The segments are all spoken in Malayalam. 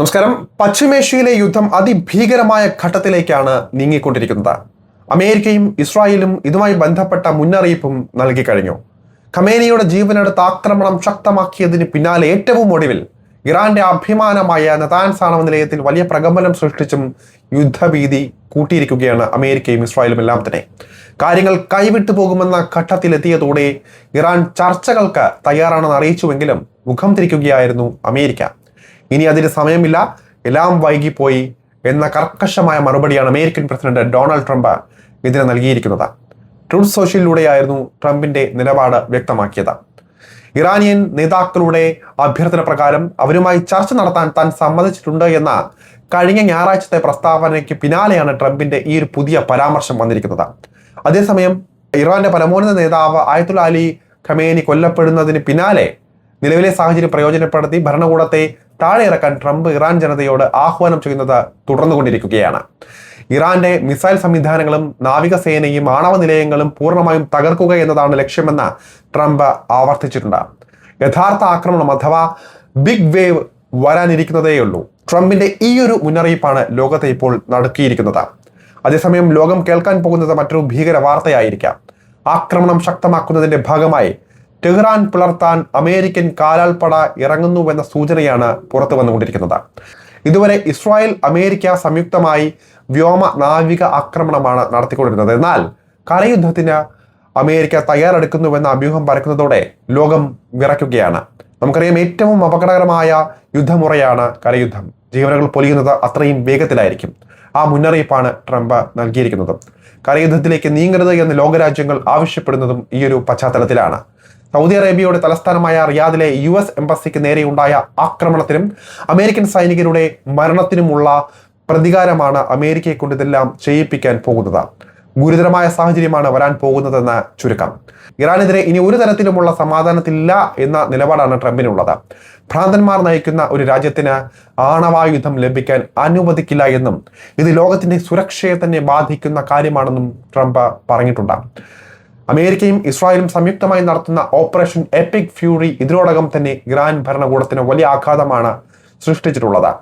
നമസ്കാരം. പശ്ചിമേഷ്യയിലെ യുദ്ധം അതിഭീകരമായ ഘട്ടത്തിലേക്കാണ് നീങ്ങിക്കൊണ്ടിരിക്കുന്നത്. അമേരിക്കയും ഇസ്രായേലും ഇതുമായി ബന്ധപ്പെട്ട മുന്നറിയിപ്പും നൽകി കഴിഞ്ഞു. ഖമേനിയുടെ ജീവനെടുത്ത് ആക്രമണം ശക്തമാക്കിയതിന് പിന്നാലെ ഏറ്റവും ഒടുവിൽ ഇറാന്റെ അഭിമാനമായ നതാൻസ് ആണവ നിലയത്തിൽ വലിയ പ്രകമ്പനം സൃഷ്ടിച്ചും യുദ്ധഭീതി കൂട്ടിയിരിക്കുകയാണ് അമേരിക്കയും ഇസ്രായേലും എല്ലാം തന്നെ. കാര്യങ്ങൾ കൈവിട്ടു പോകുമെന്ന ഘട്ടത്തിലെത്തിയതോടെ ഇറാൻ ചർച്ചകൾക്ക് തയ്യാറാണെന്ന് അറിയിച്ചുവെങ്കിലും മുഖം തിരിക്കുകയായിരുന്നു അമേരിക്ക. ഇനി അതിന് സമയമില്ല, എല്ലാം വൈകിപ്പോയി എന്ന കർക്കശമായ മറുപടിയാണ് അമേരിക്കൻ പ്രസിഡന്റ് ഡൊണാൾഡ് ട്രംപ് ഇതിന് നൽകിയിരിക്കുന്നത്. ട്രൂത്ത് സോഷ്യലിലൂടെയായിരുന്നു ട്രംപിന്റെ നിലപാട് വ്യക്തമാക്കിയത്. ഇറാനിയൻ നേതാക്കളുടെ അഭ്യർത്ഥന പ്രകാരം അവരുമായി ചർച്ച നടത്താൻ താൻ സമ്മതിച്ചിട്ടുണ്ട് എന്ന കഴിഞ്ഞ ഞായറാഴ്ചത്തെ പ്രസ്താവനയ്ക്ക് പിന്നാലെയാണ് ട്രംപിന്റെ ഈ ഒരു പുതിയ പരാമർശം വന്നിരിക്കുന്നത്. അതേസമയം ഇറാന്റെ പരമോന്നത നേതാവ് ആയത്തുള്ള അലി ഖമേനി കൊല്ലപ്പെടുന്നതിന് പിന്നാലെ നിലവിലെ സാഹചര്യം പ്രയോജനപ്പെടുത്തി ഭരണകൂടത്തെ താഴെ ഇറക്കാൻ ട്രംപ് ഇറാൻ ജനതയോട് ആഹ്വാനം ചെയ്യുന്നത് തുടർന്നുകൊണ്ടിരിക്കുകയാണ്. ഇറാന്റെ മിസൈൽ സംവിധാനങ്ങളും നാവികസേനയും ആണവ നിലയങ്ങളും പൂർണ്ണമായും തകർക്കുക എന്നതാണ് ലക്ഷ്യമെന്ന് ട്രംപ് ആവർത്തിച്ചിട്ടുണ്ട്. യഥാർത്ഥ ആക്രമണം അഥവാ ബിഗ് വേവ് വരാനിരിക്കുന്നതേയുള്ളൂ. ട്രംപിന്റെ ഈ ഒരു മുന്നറിയിപ്പാണ് ലോകത്തെ ഇപ്പോൾ നടുക്കിയിരിക്കുന്നത്. അതേസമയം ലോകം കേൾക്കാൻ പോകുന്നത് മറ്റൊരു ഭീകര വാർത്തയായിരിക്കാം. ആക്രമണം ശക്തമാക്കുന്നതിന്റെ ഭാഗമായി ടെഹ്റാൻ പിളർത്താൻ അമേരിക്കൻ കാലാൾപ്പട ഇറങ്ങുന്നുവെന്ന സൂചനയാണ് പുറത്തു വന്നുകൊണ്ടിരിക്കുന്നത്. ഇതുവരെ ഇസ്രായേൽ അമേരിക്ക സംയുക്തമായി വ്യോമ നാവിക ആക്രമണമാണ് നടത്തിക്കൊണ്ടിരുന്നത്. എന്നാൽ കരയുദ്ധത്തിന് അമേരിക്ക തയ്യാറെടുക്കുന്നുവെന്ന അഭ്യൂഹം പരക്കുന്നതോടെ ലോകം വിറയ്ക്കുകയാണ്. നമുക്കറിയാം, ഏറ്റവും അപകടകരമായ യുദ്ധമുറയാണ് കരയുദ്ധം. ജീവനുകൾ പൊലിയുന്നത് അത്രയും വേഗത്തിലായിരിക്കും. ആ മുന്നറിയിപ്പാണ് ട്രംപ് നൽകിയിരിക്കുന്നത്. കരയുദ്ധത്തിലേക്ക് നീങ്ങരുത് എന്ന് ലോകരാജ്യങ്ങൾ ആവശ്യപ്പെടുന്നതും ഈ ഒരു പശ്ചാത്തലത്തിലാണ്. സൗദി അറേബ്യയുടെ തലസ്ഥാനമായ റിയാദിലെ US എംബസിക്ക് നേരെയുണ്ടായ ആക്രമണത്തിനും അമേരിക്കൻ സൈനികരുടെ മരണത്തിനുമുള്ള പ്രതികാരമാണ് അമേരിക്കയെ കൊണ്ട് ഇതെല്ലാം ചെയ്യിപ്പിക്കാൻ പോകുന്നത്. ഗുരുതരമായ സാഹചര്യമാണ് വരാൻ പോകുന്നതെന്ന് ചുരുക്കം. ഇറാനെതിരെ ഇനി ഒരു തരത്തിലുമുള്ള സമാധാനത്തില്ല എന്ന നിലപാടാണ് ട്രംപിനുള്ളത്. ഭ്രാന്തന്മാർ നയിക്കുന്ന ഒരു രാജ്യത്തിന് ആണവായുധം ലഭിക്കാൻ അനുവദിക്കില്ല എന്നും ഇത് ലോകത്തിന്റെ സുരക്ഷയെ തന്നെ ബാധിക്കുന്ന കാര്യമാണെന്നും ട്രംപ് പറഞ്ഞിട്ടുണ്ട്. അമേരിക്കയും ഇസ്രായേലും സംയുക്തമായി നടത്തുന്ന ഓപ്പറേഷൻ എപ്പിക് ഫ്യൂറി ഇതിനോടകം തന്നെ ഇറാൻ ഭരണകൂടത്തിന് വലിയ ആഘാതമാണ് സൃഷ്ടിച്ചിട്ടുള്ളത്.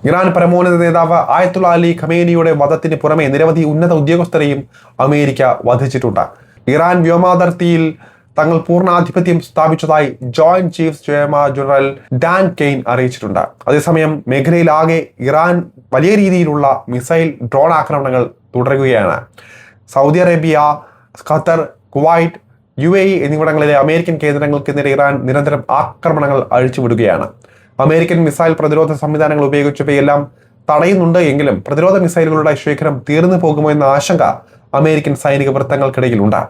ഇറാൻ പരമോന്നത നേതാവ് ആയത്തുള്ള അലി ഖമേനിയുടെ വധത്തിന് പുറമെ നിരവധി ഉന്നത ഉദ്യോഗസ്ഥരെയും അമേരിക്ക വധിച്ചിട്ടുണ്ട്. ഇറാൻ വ്യോമാതിർത്തിയിൽ തങ്ങൾ പൂർണ്ണാധിപത്യം സ്ഥാപിച്ചതായി joint chiefs general Dan Caine അറിയിച്ചിട്ടുണ്ട്. അതേസമയം മേഖലയിലാകെ ഇറാൻ വലിയ രീതിയിലുള്ള മിസൈൽ ഡ്രോൺ ആക്രമണങ്ങൾ തുടരുകയാണ്. Saudi Arabia, Qatar, Kuwait, UAE എന്നിവിടങ്ങളിലെ അമേരിക്കൻ കേന്ദ്രങ്ങൾക്കെതിരെ ഇറാൻ നിരന്തരം ആക്രമണങ്ങൾ അഴിച്ചുവിടുകയാണ്. അമേരിക്കൻ മിസൈൽ പ്രതിരോധ സംവിധാനങ്ങൾ ഉപയോഗിച്ചവയെല്ലാം തടയുന്നുണ്ട് എങ്കിലും പ്രതിരോധ മിസൈലുകളുടെ ശേഖരം തീർന്നു പോകുമോ എന്ന ആശങ്ക അമേരിക്കൻ സൈനിക വൃത്തങ്ങൾക്കിടയിലുണ്ട്.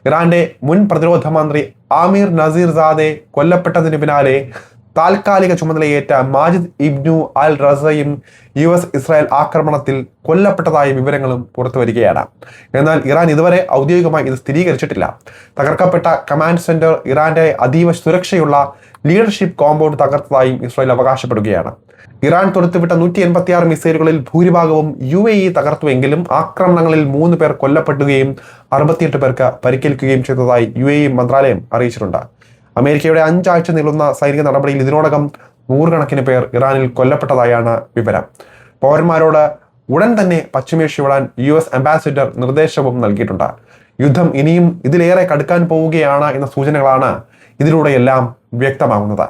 ഇറാന്റെ മുൻ പ്രതിരോധ മന്ത്രി ആമീർ നസീർസാദെ കൊല്ലപ്പെട്ടതിന് പിന്നാലെ താൽക്കാലിക ചുമതലയേറ്റ മാജിദ് ഇബ്നു അൽ റസയും US ഇസ്രായേൽ ആക്രമണത്തിൽ കൊല്ലപ്പെട്ടതായ വിവരങ്ങളും പുറത്തു വരികയാണ്. എന്നാൽ ഇറാൻ ഇതുവരെ ഔദ്യോഗികമായി ഇത് സ്ഥിരീകരിച്ചിട്ടില്ല. തകർക്കപ്പെട്ട കമാൻഡ് സെന്റർ ഇറാന്റെ അതീവ സുരക്ഷയുള്ള ലീഡർഷിപ്പ് കോമ്പൗണ്ട് തകർത്തതായും ഇസ്രായേൽ അവകാശപ്പെടുകയാണ്. ഇറാൻ തൊടുത്തുവിട്ട 186 മിസൈലുകളിൽ ഭൂരിഭാഗവും UAE തകർത്തുവെങ്കിലും ആക്രമണങ്ങളിൽ 3 പേർ കൊല്ലപ്പെടുകയും 68 പേർക്ക് പരിക്കേൽക്കുകയും ചെയ്തതായി UAE മന്ത്രാലയം അറിയിച്ചിട്ടുണ്ട്. അമേരിക്കയുടെ 5 ആഴ്ച നീളുന്ന സൈനിക നടപടിയിൽ ഇതിനോടകം 100 കണക്കിന് പേർ ഇറാനിൽ കൊല്ലപ്പെട്ടതായാണ് വിവരം. പൗരന്മാരോട് ഉടൻ തന്നെ പശ്ചിമേഷ്യ വിടാൻ US അംബാസിഡർ നിർദ്ദേശവും നൽകിയിട്ടുണ്ട്. യുദ്ധം ഇനിയും ഇതിലേറെ കടുക്കാൻ പോവുകയാണ് എന്ന സൂചനകളാണ് ഇതിലൂടെയെല്ലാം വ്യക്തമാകുന്നത്.